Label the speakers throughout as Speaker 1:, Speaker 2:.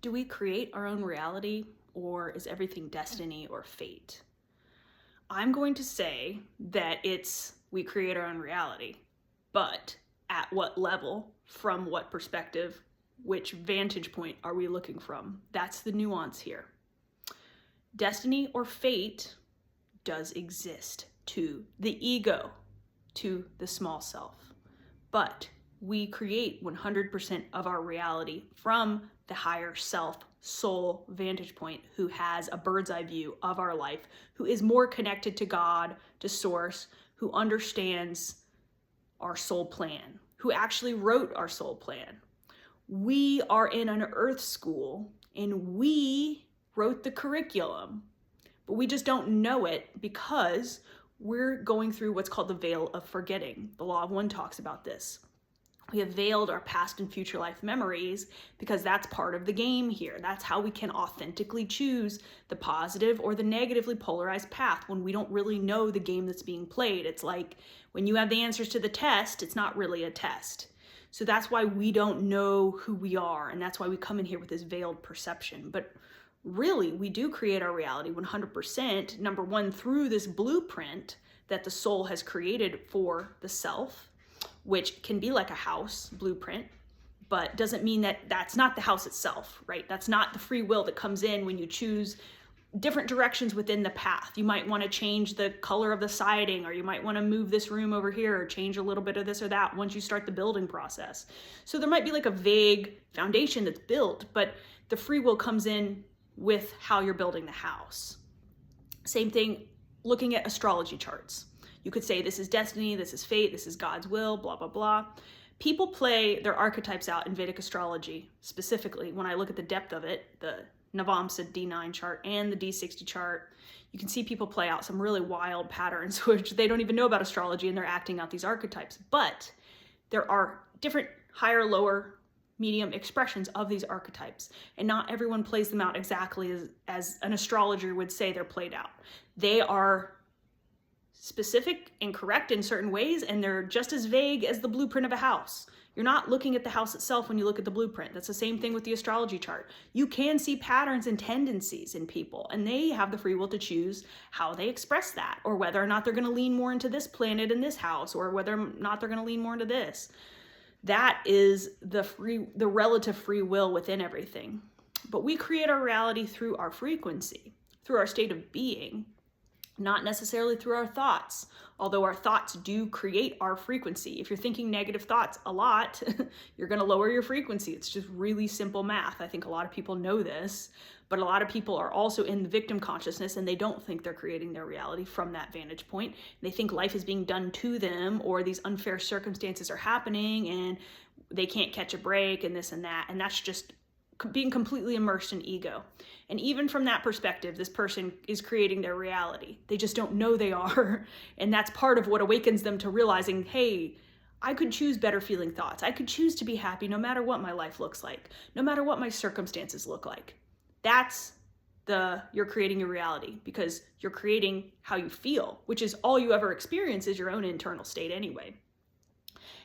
Speaker 1: Do we create our own reality, or is everything destiny or fate? I'm going to say that we create our own reality, but at what level, from what perspective, which vantage point are we looking from? That's the nuance here. Destiny or fate does exist to the ego, to the small self, but we create 100% of our reality from the higher self, soul vantage point, who has a bird's eye view of our life, who is more connected to God, to source, who understands our soul plan, who actually wrote our soul plan. We are in an earth school and we wrote the curriculum, but we just don't know it because we're going through what's called the veil of forgetting. The Law of One talks about this. We have veiled our past and future life memories because that's part of the game here. That's how we can authentically choose the positive or the negatively polarized path when we don't really know the game that's being played. It's like when you have the answers to the test, it's not really a test. So that's why we don't know who we are, and that's why we come in here with this veiled perception. But really, we do create our reality 100%, number one, through this blueprint that the soul has created for the self, which can be like a house blueprint, but doesn't mean that that's not the house itself, right? That's not the free will that comes in when you choose different directions within the path. You might want to change the color of the siding, or you might want to move this room over here, or change a little bit of this or that once you start the building process. So there might be like a vague foundation that's built, but the free will comes in with how you're building the house. Same thing looking at astrology charts. You could say this is destiny, this is fate, this is God's will, blah, blah, blah. People play their archetypes out in Vedic astrology. Specifically, when I look at the depth of it, the Navamsa D9 chart and the D60 chart, you can see people play out some really wild patterns, which they don't even know about astrology, and they're acting out these archetypes. But there are different higher, lower, medium expressions of these archetypes, and not everyone plays them out exactly as an astrologer would say they're played out. They are specific and correct in certain ways, and they're just as vague as the blueprint of a house. You're not looking at the house itself when you look at the blueprint. That's the same thing with the astrology chart. You can see patterns and tendencies in people, and they have the free will to choose how they express that, or whether or not they're going to lean more into this planet in this house, or whether or not they're going to lean more into this. That is the relative free will within everything. But we create our reality through our frequency, through our state of being, not necessarily through our thoughts, although our thoughts do create our frequency. If you're thinking negative thoughts a lot, you're going to lower your frequency. It's just really simple math. I think a lot of people know this, but a lot of people are also in the victim consciousness, and they don't think they're creating their reality from that vantage point. They think life is being done to them, or these unfair circumstances are happening and they can't catch a break and this and that. And that's just being completely immersed in ego. And even from that perspective, this person is creating their reality. They just don't know they are. And that's part of what awakens them to realizing, hey, I could choose better feeling thoughts. I could choose to be happy no matter what my life looks like, no matter what my circumstances look like. That's you're creating your reality, because you're creating how you feel, which is all you ever experience is your own internal state anyway.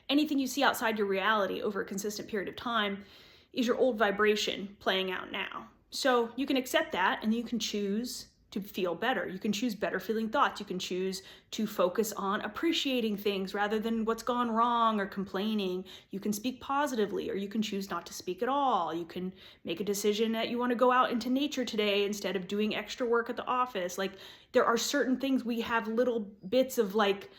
Speaker 1: Anything you see outside your reality over a consistent period of time is your old vibration playing out now. So you can accept that, and you can choose to feel better. You can choose better feeling thoughts. You can choose to focus on appreciating things rather than what's gone wrong or complaining. You can speak positively, or you can choose not to speak at all. You can make a decision that you want to go out into nature today instead of doing extra work at the office. Like, there are certain things we have little bits of like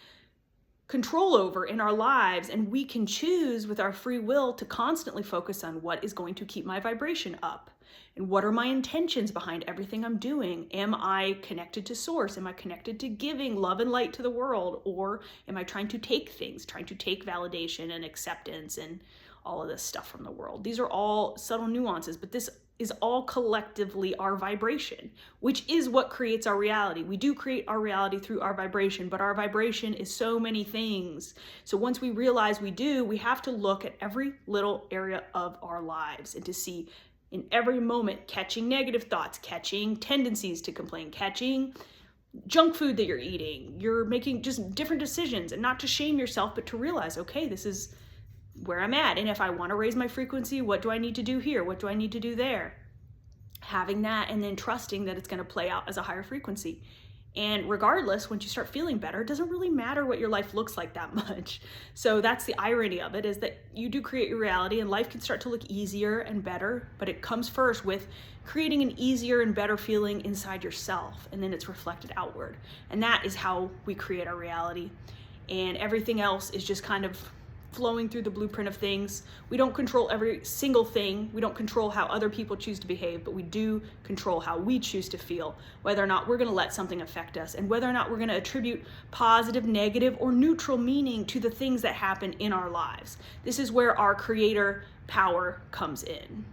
Speaker 1: control over in our lives, and we can choose with our free will to constantly focus on what is going to keep my vibration up, and what are my intentions behind everything I'm doing. Am I connected to source? Am I connected to giving love and light to the world, or am I trying to take things, trying to take validation and acceptance and all of this stuff from the world? These are all subtle nuances, but this is all collectively our vibration, which is what creates our reality. We do create our reality through our vibration, but our vibration is so many things. So once we realize we do, we have to look at every little area of our lives and to see in every moment, catching negative thoughts, catching tendencies to complain, catching junk food that you're eating. You're making just different decisions, and not to shame yourself, but to realize, okay, this is where I'm at. And if I want to raise my frequency, what do I need to do here? What do I need to do there? having that and then trusting that it's going to play out as a higher frequency. And regardless, once you start feeling better, it doesn't really matter what your life looks like that much. So that's the irony of it, is that you do create your reality and life can start to look easier and better, but it comes first with creating an easier and better feeling inside yourself, and then it's reflected outward. And that is how we create our reality. And everything else is just kind of flowing through the blueprint of things. We don't control every single thing. We don't control how other people choose to behave, but we do control how we choose to feel, whether or not we're going to let something affect us, and whether or not we're going to attribute positive, negative, or neutral meaning to the things that happen in our lives. This is where our creator power comes in.